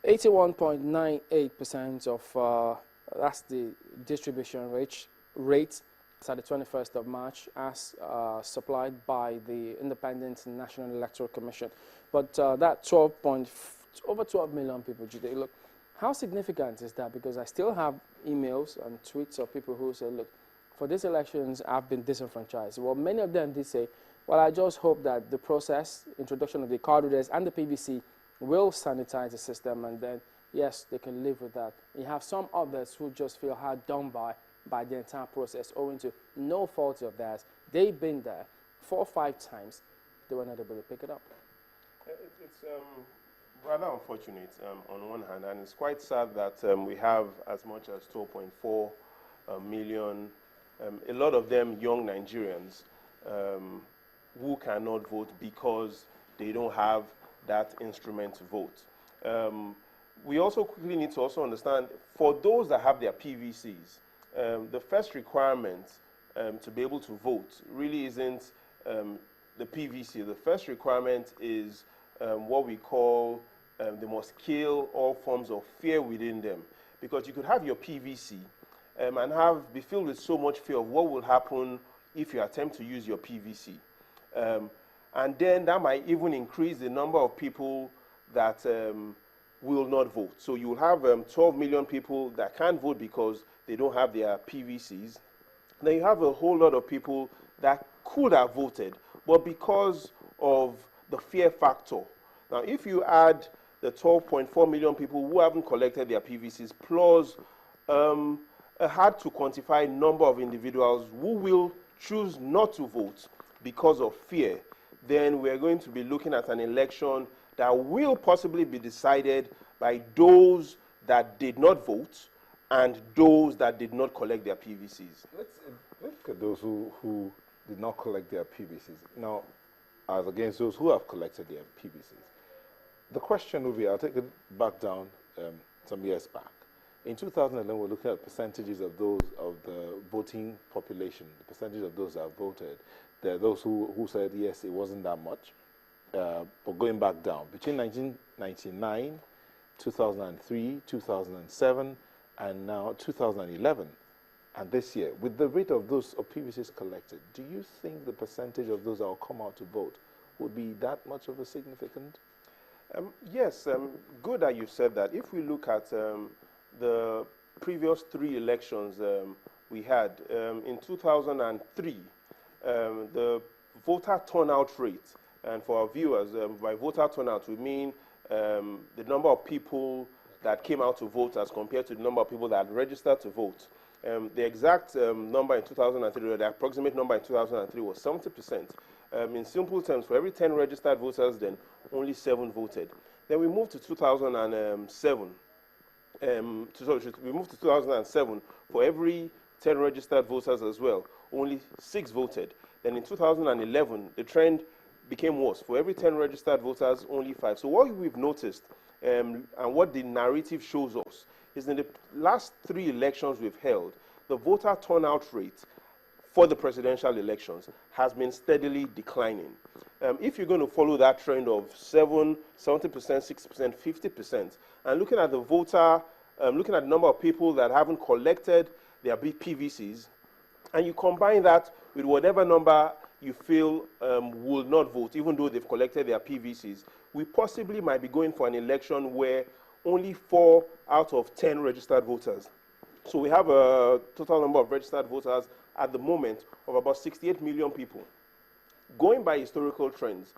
81.98% of that's the distribution rate at the 21st of March as supplied by the Independent National Electoral Commission. But that over 12 million people, Jide, look, how significant is that? Because I still have emails and tweets of people who say, look, for these elections, I've been disenfranchised. Well, many of them did say, well, I just hope that the process, introduction of the card readers and the PVC will sanitize the system, and then, yes, they can live with that. You have some others who just feel hard done by the entire process, owing to no fault of theirs. They've been there 4 or 5 times. They were not able to pick it up. It's rather unfortunate on one hand, and it's quite sad that we have as much as 12.4 million, a lot of them young Nigerians who cannot vote because they don't have that instrument to vote. We also quickly need to also understand, for those that have their PVCs, the first requirement to be able to vote really isn't the PVC. The first requirement is what we call they must kill all forms of fear within them. Because you could have your PVC and be filled with so much fear of what will happen if you attempt to use your PVC. And then that might even increase the number of people that will not vote. So you will have 12 million people that can't vote because they don't have their PVCs. Then you have a whole lot of people that could have voted, but because of the fear factor. Now, if you add the 12.4 million people who haven't collected their PVCs, plus a hard to quantify number of individuals who will choose not to vote because of fear, then we're going to be looking at an election that will possibly be decided by those that did not vote and those that did not collect their PVCs. Let's look at those who did not collect their PVCs. Now, as against those who have collected their PVCs. The question will be, I'll take it back down some years back. In 2011, we're looking at percentages of those of the voting population, the percentage of those that voted. There are those who said, yes, it wasn't that much. But going back down, between 1999, 2003, 2007, and now 2011, and this year, with the rate of those of PVCs collected, do you think the percentage of those that will come out to vote would be that much of a significant? Yes, good that you said that. If we look at the previous 3 elections we had, in 2003, the voter turnout rate, and for our viewers, by voter turnout, we mean the number of people that came out to vote as compared to the number of people that registered to vote. The exact number in 2003, the approximate number in 2003 was 70%. In simple terms, for every 10 registered voters, then only 7 voted. Then we moved to 2007. We moved to 2007. For every 10 registered voters as well, only 6 voted. Then in 2011, the trend became worse. For every 10 registered voters, only 5. So what we've noticed, and what the narrative shows us, is in the last 3 elections we've held, the voter turnout rate for the presidential elections has been steadily declining. If you're going to follow that trend of 70%, 60%, 50%, and looking at the voter, looking at the number of people that haven't collected their PVCs, and you combine that with whatever number you feel will not vote, even though they've collected their PVCs, we possibly might be going for an election where only 4 out of 10 registered voters. So we have a total number of registered voters at the moment of about 68 million people. Going by historical trends,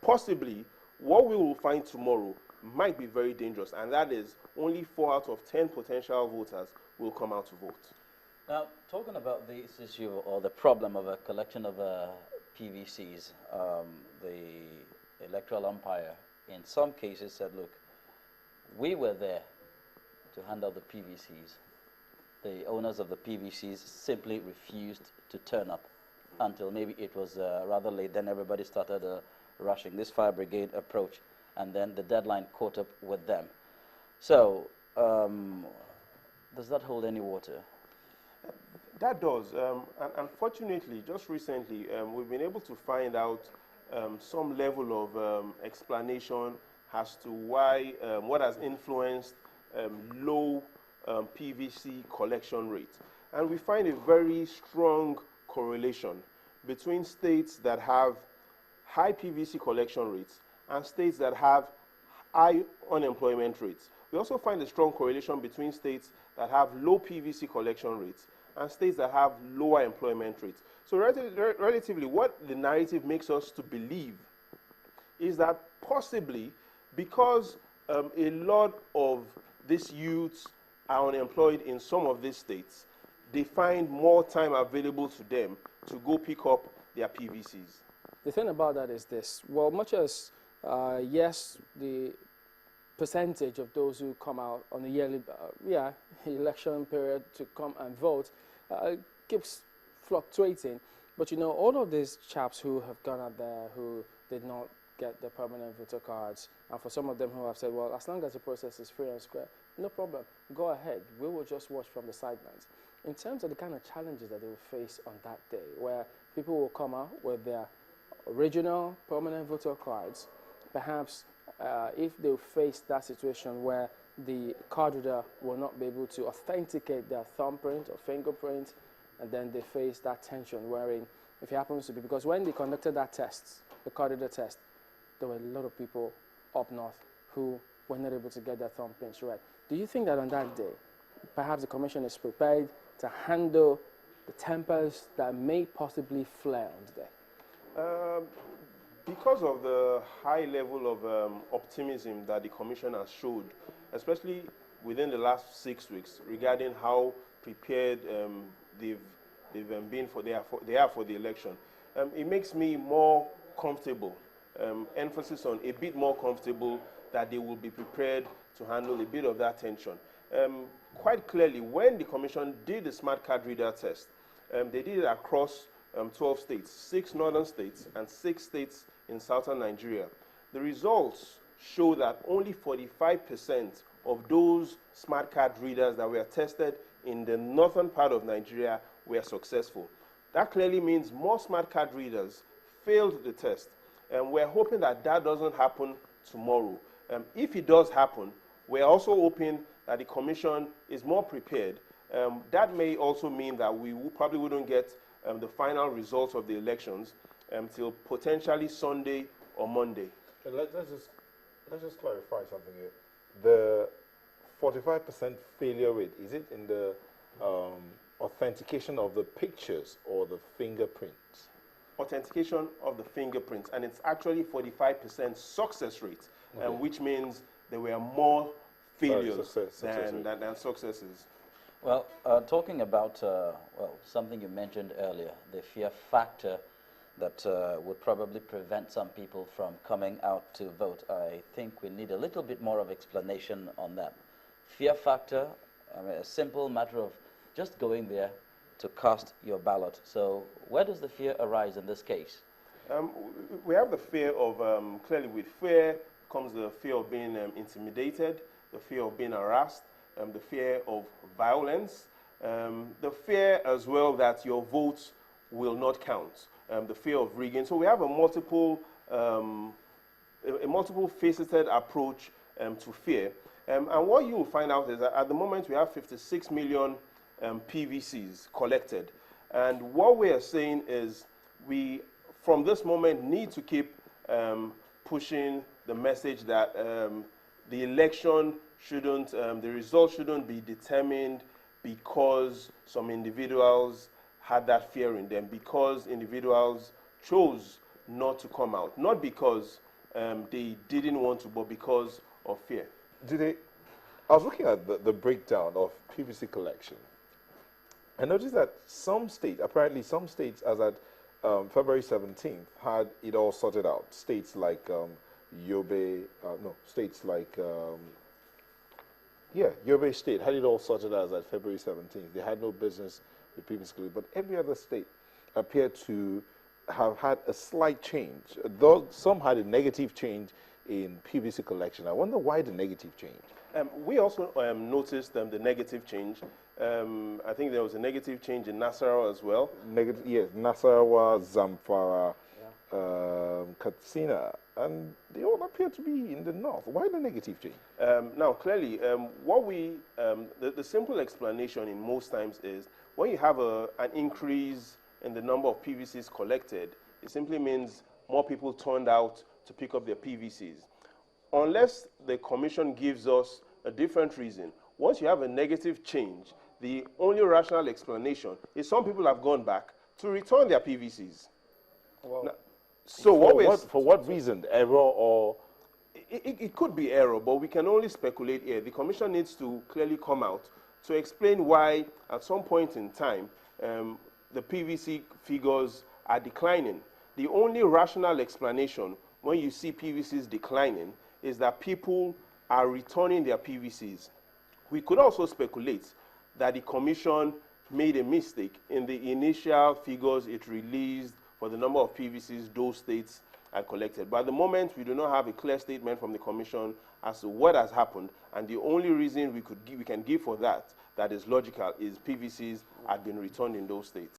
possibly what we will find tomorrow might be very dangerous, and that is only 4 out of 10 potential voters will come out to vote. Now, talking about this issue or the problem of a collection of PVCs, the electoral umpire in some cases said, look, we were there to hand out the PVCs. The owners of the PVCs simply refused to turn up until maybe it was rather late. Then everybody started rushing this fire brigade approach, and then the deadline caught up with them. So does that hold any water? That does. And unfortunately, just recently, we've been able to find out some level of explanation as to why, what has influenced low PVC collection rates. And we find a very strong correlation between states that have high PVC collection rates and states that have high unemployment rates. We also find a strong correlation between states that have low PVC collection rates and states that have lower employment rates. So relatively, what the narrative makes us to believe is that possibly because a lot of these youths are unemployed in some of these states, they find more time available to them to go pick up their PVCs. The thing about that is this. Well, much as, yes, the percentage of those who come out on a yearly election period to come and vote keeps fluctuating. But, you know, all of these chaps who have gone out there who did not get the permanent voter cards, and for some of them who have said, well, as long as the process is free and square, no problem, go ahead. We will just watch from the sidelines. In terms of the kind of challenges that they will face on that day, where people will come out with their original permanent voter cards, perhaps if they face that situation where the card reader will not be able to authenticate their thumbprint or fingerprint, and then they face that tension wherein if it happens to be, because when they conducted that test, the card reader test, there were a lot of people up north who were not able to get their thumbprints right. Do you think that on that day, perhaps the commission is prepared to handle the tempers that may possibly flare on the day? Because of the high level of optimism that the commission has showed, especially within the last 6 weeks, regarding how prepared they've been for the election, it makes me more comfortable. Emphasis on a bit more comfortable that they will be prepared to handle a bit of that tension. Quite clearly, when the commission did the smart card reader test, they did it across 12 states, 6 northern states and 6 states in southern Nigeria. The results show that only 45% of those smart card readers that were tested in the northern part of Nigeria were successful. That clearly means more smart card readers failed the test. And we're hoping that that doesn't happen tomorrow. If it does happen, we're also hoping that the commission is more prepared. That may also mean that we probably wouldn't get the final results of the elections until potentially Sunday or Monday. Let's just clarify something here. The 45% failure rate, is it in the authentication of the pictures or the fingerprints? Authentication of the fingerprints, and it's actually 45% success rate, which means there were more failures than successes. Well, talking about something you mentioned earlier, the fear factor that would probably prevent some people from coming out to vote. I think we need a little bit more of explanation on that. Fear factor, I mean, a simple matter of just going there to cast your ballot. So where does the fear arise in this case? We have the fear of, clearly with fear comes the fear of being intimidated, the fear of being harassed, the fear of violence, the fear as well that your votes will not count, the fear of rigging. So we have a multiple faceted approach to fear. And what you will find out is that at the moment we have 56 million PVCs collected. And what we are saying is we, from this moment, need to keep pushing the message that the election shouldn't, the results shouldn't be determined because some individuals had that fear in them, because individuals chose not to come out, not because they didn't want to, but because of fear. I was looking at the breakdown of PVC collection. I noticed that some states, apparently some states as at February 17th, had it all sorted out. States like Yobe State had it all sorted out as at February 17th. They had no business with PVC, but every other state appeared to have had a slight change. Though some had a negative change in PVC collection. I wonder why the negative change. We also noticed the negative change. I think there was a negative change in Nasarawa as well. Yes, Nasarawa, Zamfara, Katsina, and they all appear to be in the north. Why the negative change? Now, clearly, the simple explanation in most times is when you have an increase in the number of PVCs collected, it simply means more people turned out to pick up their PVCs. Unless the commission gives us a different reason, once you have a negative change, the only rational explanation is some people have gone back to return their PVCs. Well, now, so for what reason? Error or? It could be error, but we can only speculate here. The commission needs to clearly come out to explain why, at some point in time, the PVC figures are declining. The only rational explanation when you see PVCs declining is that people are returning their PVCs. We could also speculate that the commission made a mistake in the initial figures it released for the number of PVCs those states are collected. But at the moment, we do not have a clear statement from the commission as to what has happened, and the only reason we can give for that is logical is PVCs had been returned in those states.